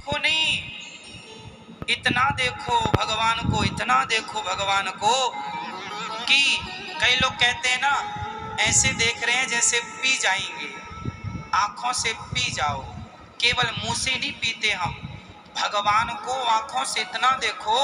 देखो नहीं, इतना देखो भगवान को, इतना देखो भगवान को कि कई लोग कहते हैं ना, ऐसे देख रहे हैं जैसे पी जाएंगे। आंखों से पी जाओ, केवल मुंह से नहीं पीते हम, भगवान को आंखों से इतना देखो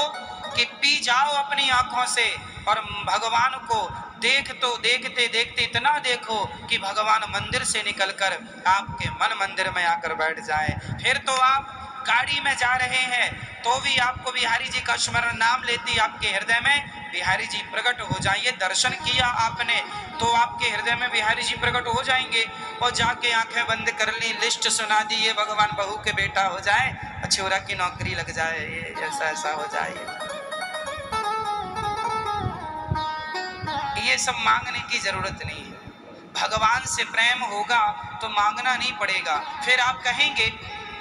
कि पी जाओ अपनी आंखों से। और भगवान को देखते देखते इतना देखो कि भगवान मंदिर से निकलकर आपके मन मंदिर में आकर बैठ जाए। फिर तो आप गाड़ी में जा रहे हैं तो भी आपको बिहारी जी का स्मरण, नाम लेती आपके हृदय में बिहारी जी प्रकट हो जाएंगे। दर्शन किया आपने तो आपके हृदय में बिहारी जी प्रकट हो जाएंगे। और जाके आंखें बंद कर ली, लिस्ट सुना दी, ये भगवान बहू के बेटा हो जाए, छोरा की नौकरी लग जाए, ये ऐसा ऐसा हो जाए। ये सब मांगने की जरूरत नहीं है। भगवान से प्रेम होगा तो मांगना नहीं पड़ेगा। फिर आप कहेंगे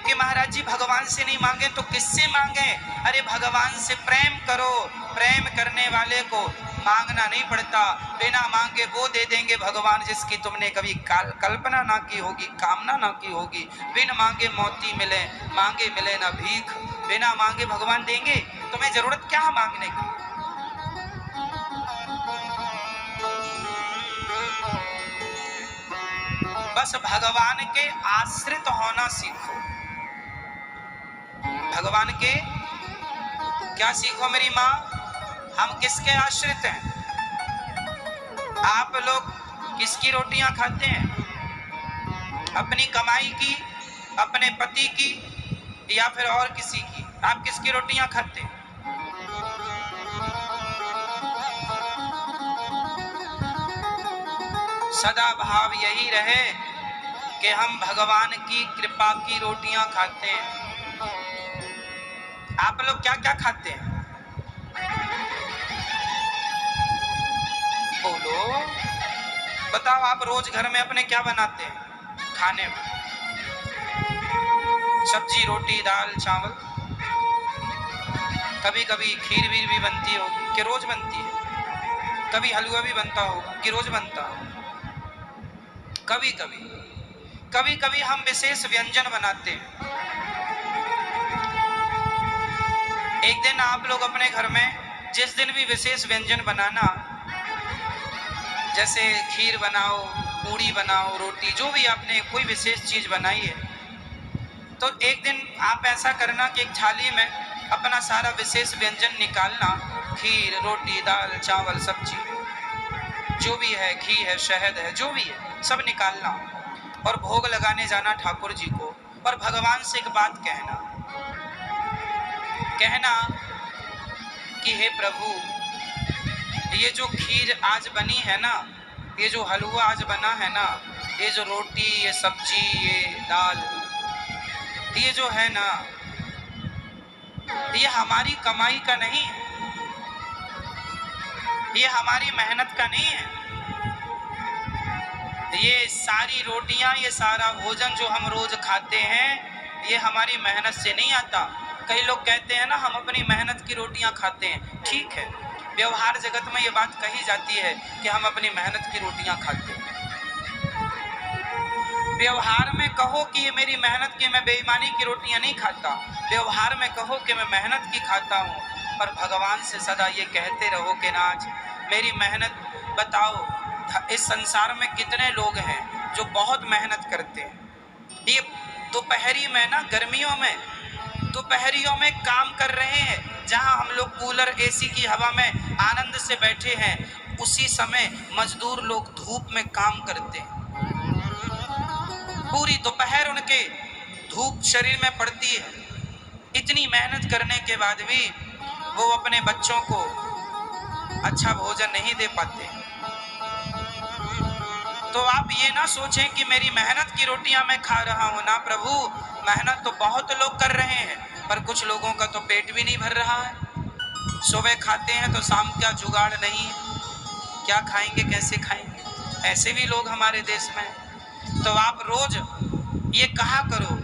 कि महाराज जी भगवान से नहीं मांगे तो किससे मांगे? अरे भगवान से प्रेम करो, प्रेम करने वाले को मांगना नहीं पड़ता, बिना मांगे वो दे देंगे भगवान जिसकी तुमने कभी कल्पना ना की होगी, कामना ना की होगी। बिन मांगे मोती मिले, मांगे मिले ना भीख। बिना मांगे भगवान देंगे, तुम्हें जरूरत क्या मांगने की? बस भगवान के आश्रित होना सीखो। भगवान के क्या सीखो मेरी माँ? हम किसके आश्रित हैं? आप लोग किसकी रोटियां खाते हैं? अपनी कमाई की, अपने पति की, या फिर और किसी की? आप किसकी रोटियां खाते हैं? सदा भाव यही रहे कि हम भगवान की कृपा की रोटियां खाते हैं। आप लोग क्या क्या खाते हैं? बोलो, बताओ। आप रोज घर में अपने क्या बनाते हैं खाने में? सब्जी, रोटी, दाल, चावल, कभी कभी खीर वीर भी बनती होगी कि रोज बनती है? कभी हलवा भी बनता होगा कि रोज बनता है? कभी कभी हम विशेष व्यंजन बनाते हैं। एक दिन आप लोग अपने घर में जिस दिन भी विशेष व्यंजन बनाना, जैसे खीर बनाओ, पूड़ी बनाओ, रोटी, जो भी आपने कोई विशेष चीज बनाई है, तो एक दिन आप ऐसा करना कि एक थाली में अपना सारा विशेष व्यंजन निकालना। खीर, रोटी, दाल, चावल, सब्जी, जो भी है, घी है, शहद है, जो भी है, सब निकालना और भोग लगाने जाना ठाकुर जी को। और भगवान से एक बात कहना कि हे प्रभु, ये जो खीर आज बनी है ना, ये जो हलवा आज बना है ना, ये जो रोटी, ये सब्जी, ये दाल, ये जो है ना, ये हमारी कमाई का नहीं है, ये हमारी मेहनत का नहीं है। ये सारी रोटियां, ये सारा भोजन जो हम रोज खाते हैं, ये हमारी मेहनत से नहीं आता। कई लोग कहते हैं ना, हम अपनी मेहनत की रोटियां खाते हैं। ठीक है, व्यवहार जगत में ये बात कही जाती है कि हम अपनी मेहनत की रोटियां खाते हैं। व्यवहार में कहो कि ये मेरी मेहनत की, मैं बेईमानी की रोटियां नहीं खाता। व्यवहार में कहो कि मैं मेहनत की खाता हूँ, पर भगवान से सदा ये कहते रहो कि नाज मेरी मेहनत बताओ। इस संसार में कितने लोग हैं जो बहुत मेहनत करते हैं। ये दोपहरी में ना, गर्मियों में दोपहरियों में काम कर रहे हैं, जहां हम लोग कूलर, एसी की हवा में आनंद से बैठे हैं, उसी समय मजदूर लोग धूप में काम करते हैं। पूरी दोपहर उनके धूप शरीर में पड़ती है। इतनी मेहनत करने के बाद भी वो अपने बच्चों को अच्छा भोजन नहीं दे पाते। तो आप ये ना सोचें कि मेरी मेहनत की रोटियां मैं खा रहा हूं। ना प्रभु, मेहनत तो बहुत लोग कर रहे हैं, पर कुछ लोगों का तो पेट भी नहीं भर रहा है। सुबह खाते हैं तो शाम का जुगाड़ नहीं है, क्या खाएंगे, कैसे खाएंगे? ऐसे भी लोग हमारे देश में। तो आप रोज ये कहा करो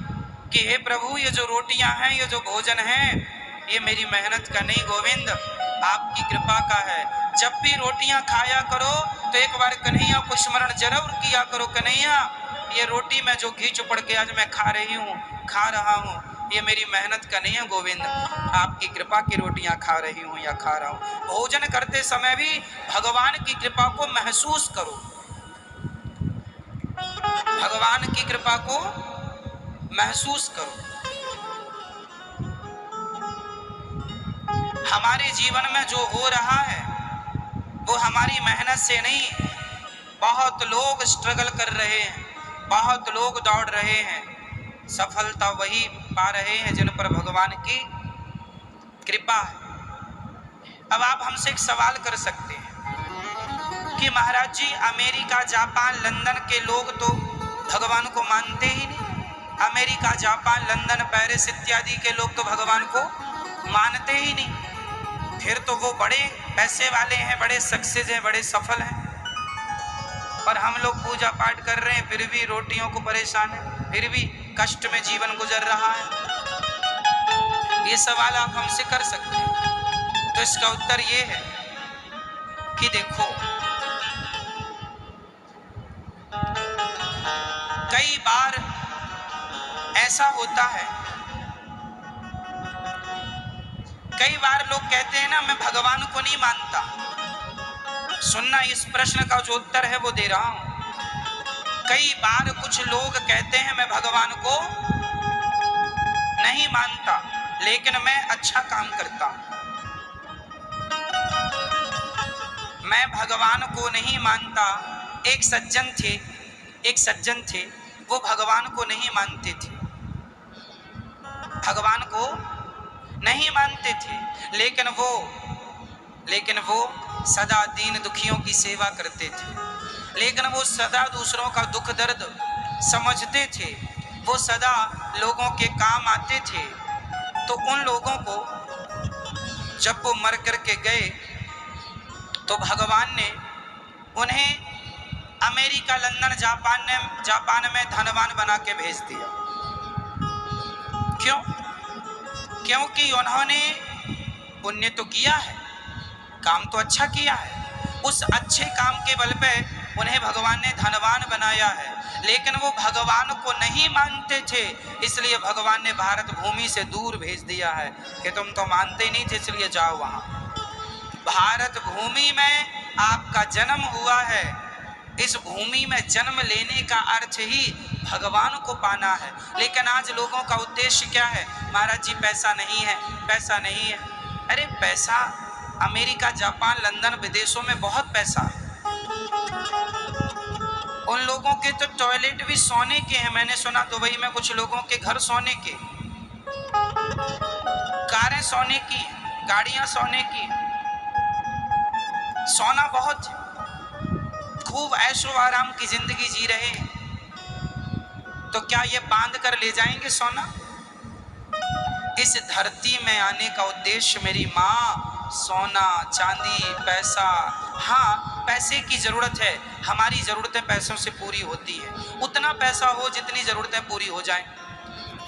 कि हे प्रभु, ये जो रोटियां हैं, ये जो भोजन है, ये मेरी मेहनत का नहीं गोविंद, आपकी कृपा का है। जब भी रोटियां खाया करो तो एक बार कन्हैया को स्मरण जरूर किया करो। कन्हैया, ये रोटी में जो घी चुपड़ के आज मैं खा रहा हूँ, ये मेरी मेहनत का नहीं है गोविंद, आपकी कृपा की रोटियां खा रही हूं या खा रहा हूं। भोजन करते समय भी भगवान की कृपा को महसूस करो, भगवान की कृपा को महसूस करो। हमारे जीवन में जो हो रहा है वो हमारी मेहनत से नहीं। बहुत लोग स्ट्रगल कर रहे हैं, बहुत लोग दौड़ रहे हैं, सफलता वही पा रहे हैं जिन पर भगवान की कृपा है। अब आप हमसे एक सवाल कर सकते हैं कि महाराज जी अमेरिका, जापान, लंदन के लोग तो भगवान को मानते ही नहीं। अमेरिका, जापान, लंदन, पेरिस इत्यादि के लोग तो भगवान को मानते ही नहीं। फिर तो वो बड़े पैसे वाले हैं, बड़े सक्सेस हैं, बड़े सफल हैं। पर हम लोग पूजा पाठ कर रहे हैं, फिर भी रोटियों को परेशान है, फिर भी कष्ट में जीवन गुजर रहा है। ये सवाल आप हमसे कर सकते हैं। तो इसका उत्तर ये है कि देखो, कई बार ऐसा होता है, कई बार लोग कहते हैं ना मैं भगवान को नहीं मानता। सुनना, इस प्रश्न का जो उत्तर है वो दे रहा हूं। कई बार कुछ लोग कहते हैं मैं भगवान को नहीं मानता, लेकिन मैं अच्छा काम करता हूं। मैं भगवान को नहीं मानता। एक सज्जन थे, वो भगवान को नहीं मानते थे, भगवान को नहीं मानते थे, लेकिन वो सदा दीन दुखियों की सेवा करते थे। लेकिन वो सदा दूसरों का दुख दर्द समझते थे, वो सदा लोगों के काम आते थे। तो उन लोगों को जब वो मर करके गए तो भगवान ने उन्हें अमेरिका, लंदन, जापान में धनवान बना के भेज दिया। क्यों? क्योंकि उन्होंने पुण्य तो किया है, काम तो अच्छा किया है। उस अच्छे काम के बल पे उन्हें भगवान ने धनवान बनाया है। लेकिन वो भगवान को नहीं मानते थे, इसलिए भगवान ने भारत भूमि से दूर भेज दिया है कि तुम तो मानते नहीं थे, इसलिए जाओ वहां। भारत भूमि में आपका जन्म हुआ है। इस भूमि में जन्म लेने का अर्थ ही भगवान को पाना है। लेकिन आज लोगों का उद्देश्य क्या है? महाराज जी पैसा नहीं है, पैसा नहीं है। अरे पैसा अमेरिका, जापान, लंदन, विदेशों में बहुत पैसा। उन लोगों के तो टॉयलेट भी सोने के हैं। मैंने सुना दुबई में कुछ लोगों के घर सोने के, कारें सोने की, गाड़ियां सोने की। सोना बहुत, खूब ऐशो आराम की जिंदगी जी रहे हैं। तो क्या ये बांध कर ले जाएंगे सोना? इस धरती में आने का उद्देश्य मेरी माँ सोना, चांदी, पैसा। हाँ, पैसे की जरूरत है, हमारी जरूरतें पैसों से पूरी होती है। उतना पैसा हो जितनी जरूरतें पूरी हो जाएं,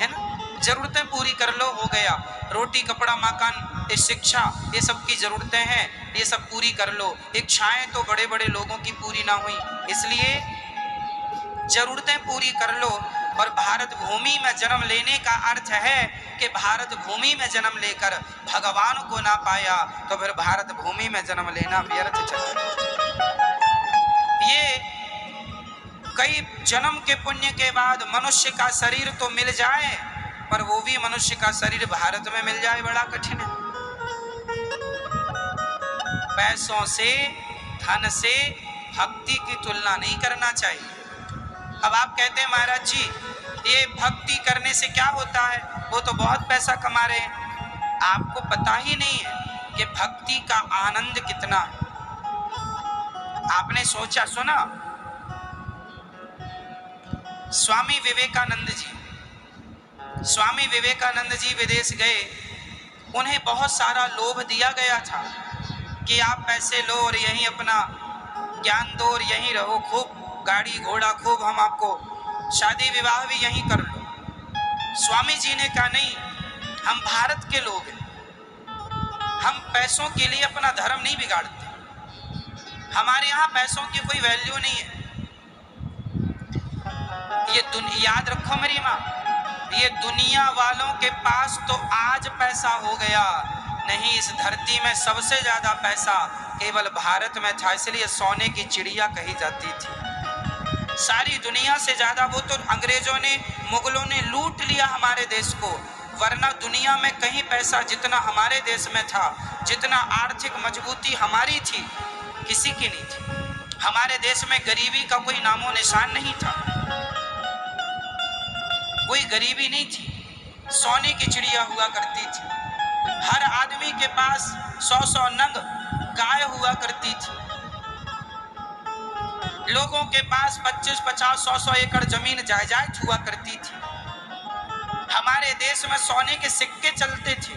है ना? जरूरतें पूरी कर लो, हो गया। रोटी, कपड़ा, मकान, शिक्षा, ये सब की जरूरतें हैं, ये सब पूरी कर लो। इच्छाएं तो बड़े बड़े लोगों की पूरी ना हुई, इसलिए जरूरतें पूरी कर लो। और भारत भूमि में जन्म लेने का अर्थ है कि भारत भूमि में जन्म लेकर भगवान को ना पाया तो फिर भारत भूमि में जन्म लेना व्यर्थ चला। ये कई जन्म के पुण्य के बाद मनुष्य का शरीर तो मिल जाए, पर वो भी मनुष्य का शरीर भारत में मिल जाए बड़ा कठिन है। पैसों से, धन से भक्ति की तुलना नहीं करना चाहिए। अब आप कहते हैं महाराज जी ये भक्ति करने से क्या होता है, वो तो बहुत पैसा कमा रहे हैं। आपको पता ही नहीं है कि भक्ति का आनंद कितना है। आपने सोचा, सुना, स्वामी विवेकानंद जी विदेश गए। उन्हें बहुत सारा लोभ दिया गया था कि आप पैसे लो और यहीं अपना ज्ञान दो और यहीं रहो, खूब गाड़ी घोड़ा, खूब हम आपको शादी विवाह भी यहीं कर लो। स्वामी जी ने कहा नहीं, हम भारत के लोग हैं, हम पैसों के लिए अपना धर्म नहीं बिगाड़ते, हमारे यहाँ पैसों की कोई वैल्यू नहीं है। ये याद रखो मेरी माँ, ये दुनिया वालों के पास तो आज पैसा हो गया, नहीं इस धरती में सबसे ज्यादा पैसा केवल भारत में था, इसलिए सोने की चिड़िया कही जाती थी। सारी दुनिया से ज्यादा वो तो अंग्रेजों ने, मुगलों ने लूट लिया हमारे देश को, वरना दुनिया में कहीं पैसा जितना हमारे देश में था, जितना आर्थिक मजबूती हमारी थी, किसी की नहीं थी। हमारे देश में गरीबी का कोई नामो निशान नहीं था, कोई गरीबी नहीं थी, सोने की चिड़िया हुआ करती थी। हर आदमी के पास 100-100 नग गाय हुआ करती थी, लोगों के पास 25-50, 100-100 एकड़ जमीन जायदाद हुआ करती थी। हमारे देश में सोने के सिक्के चलते थे,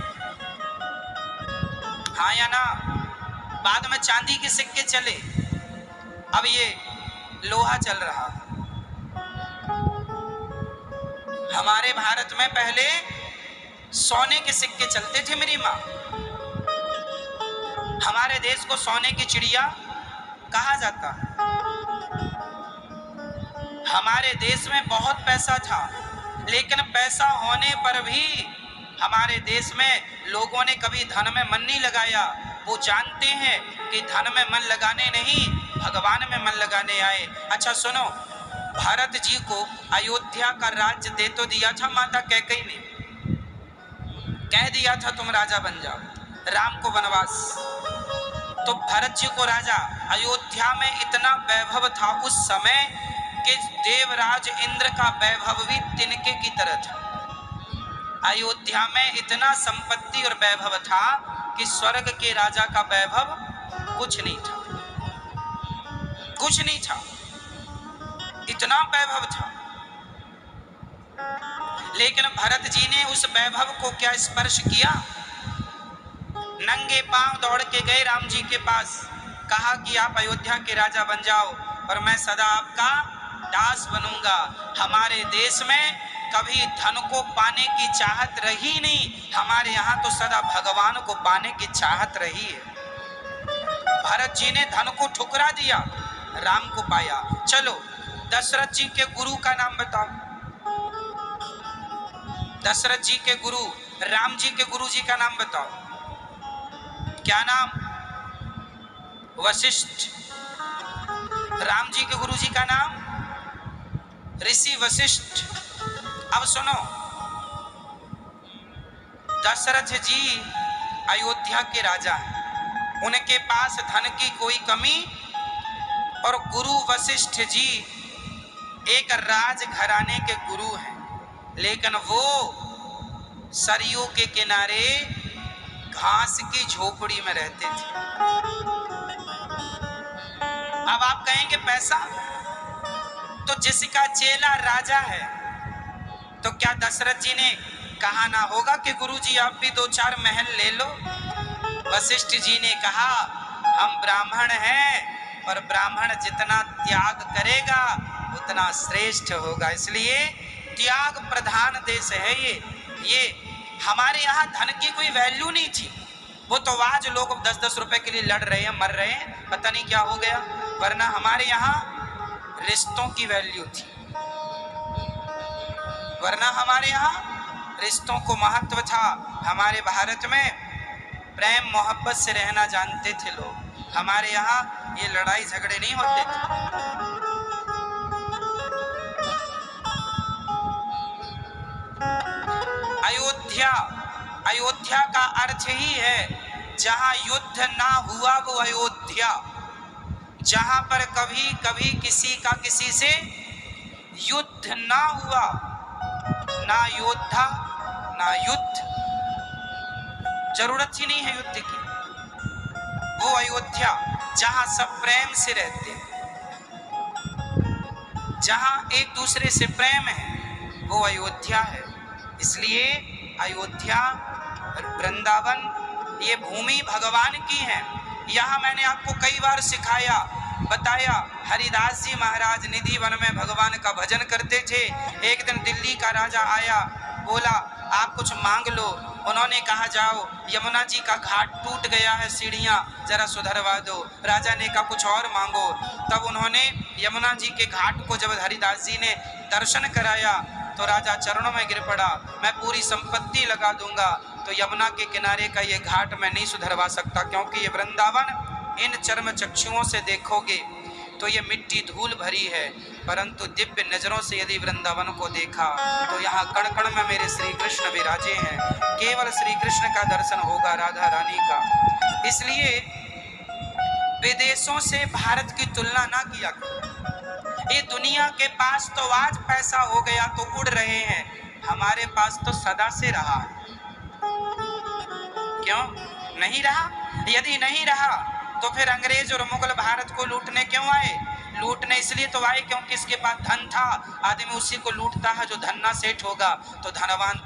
हाँ या ना? बाद में चांदी के सिक्के चले, अब ये लोहा चल रहा। हमारे भारत में पहले सोने के सिक्के चलते थे मेरी माँ। हमारे देश को सोने की चिड़िया कहा जाता है। हमारे देश में बहुत पैसा था, लेकिन पैसा होने पर भी हमारे देश में लोगों ने कभी धन में मन नहीं लगाया। वो जानते हैं कि धन में मन लगाने नहीं, भगवान में मन लगाने आए। अच्छा सुनो, भरत जी को अयोध्या का राज्य दे तो दिया था माता कैकेयी ने, कह दिया था तुम राजा बन जाओ, राम को वनवास। तो भरत जी को राजा, अयोध्या में इतना वैभव था उस समय कि देवराज इंद्र का वैभव भी तिनके की तरह था। अयोध्या में इतना संपत्ति और वैभव था कि स्वर्ग के राजा का वैभव कुछ नहीं था, कुछ नहीं था, इतना वैभव था। लेकिन भरत जी ने उस वैभव को क्या स्पर्श किया? नंगे पांव दौड़ के गए राम जी के पास, कहा कि आप अयोध्या के राजा बन जाओ और मैं सदा आपका दास बनूंगा। हमारे देश में कभी धन को पाने की चाहत रही नहीं, हमारे यहाँ तो सदा भगवान को पाने की चाहत रही है। भरत जी ने धन को ठुकरा दिया, राम को पाया। चलो दशरथ जी के गुरु का नाम बताओ। दशरथ जी के गुरु, राम जी के गुरु जी का नाम बताओ। क्या नाम? वशिष्ठ। राम जी के गुरु जी का नाम ऋषि वशिष्ठ। अब सुनो, दशरथ जी अयोध्या के राजा हैं, उनके पास धन की कोई कमी, और गुरु वशिष्ठ जी एक राज घराने के गुरु हैं, लेकिन वो सरयू के किनारे घास की झोपड़ी में रहते थे। अब आप कहेंगे पैसा, तो जिसका चेला राजा है, तो क्या दशरथ जी ने कहा ना होगा कि गुरुजी आप भी 2-4 महल ले लो? वशिष्ठ जी ने कहा हम ब्राह्मण हैं और ब्राह्मण जितना त्याग करेगा उतना श्रेष्ठ होगा, इसलिए त्याग प्रधान देश है ये हमारे यहाँ धन की कोई वैल्यू नहीं थी। वो तो आज लोग 10-10 रुपए के लिए लड़ रहे हैं, मर रहे हैं, पता नहीं क्या हो गया, वरना हमारे यहाँ रिश्तों की वैल्यू थी, वरना हमारे यहाँ रिश्तों को महत्व था। हमारे भारत में प्रेम मोहब्बत से रहना जानते थे लोग, हमारे यहाँ ये लड़ाई झगड़े नहीं होते थे। अयोध्या, अयोध्या का अर्थ ही है जहां युद्ध ना हुआ वो अयोध्या, जहां पर कभी कभी किसी का किसी से युद्ध ना हुआ, ना योद्धा ना युद्ध, जरूरत ही नहीं है युद्ध की, वो अयोध्या जहां सब प्रेम से रहते हैं, जहां एक दूसरे से प्रेम है, वो अयोध्या है। इसलिए अयोध्या वृंदावन ये भूमि भगवान की है। यहाँ मैंने आपको कई बार सिखाया, बताया, हरिदास जी महाराज निधि वन में भगवान का भजन करते थे। एक दिन दिल्ली का राजा आया, बोला आप कुछ मांग लो। उन्होंने कहा जाओ यमुना जी का घाट टूट गया है, सीढ़ियाँ जरा सुधरवा दो। राजा ने कहा कुछ और मांगो। तब उन्होंने यमुना जी के घाट को जब हरिदास जी ने दर्शन कराया तो राजा चरणों में गिर पड़ा, मैं पूरी संपत्ति लगा दूंगा तो यमुना के किनारे का ये घाट मैं नहीं सुधरवा सकता, क्योंकि ये वृंदावन इन चर्म चक्षुओं से देखोगे तो ये मिट्टी धूल भरी है, परंतु दिव्य नजरों से यदि वृंदावन को देखा तो यहाँ कण कण में मेरे श्री कृष्ण विराजे हैं। केवल श्री कृष्ण का दर्शन होगा, राधा रानी का। इसलिए विदेशों से भारत की तुलना ना किया करो। ये दुनिया के पास तो आज पैसा हो गया तो उड़ रहे हैं, हमारे पास तो सदा से रहा है। क्यों नहीं रहा? यदि नहीं रहा तो फिर अंग्रेज और मुगल भारत को लूटने क्यों आए? लूटने इसलिए तो आए क्योंकि इसके पास धन था। आदमी उसी को लूटता है जो धन ना सेठ होगा, तो धनवान थे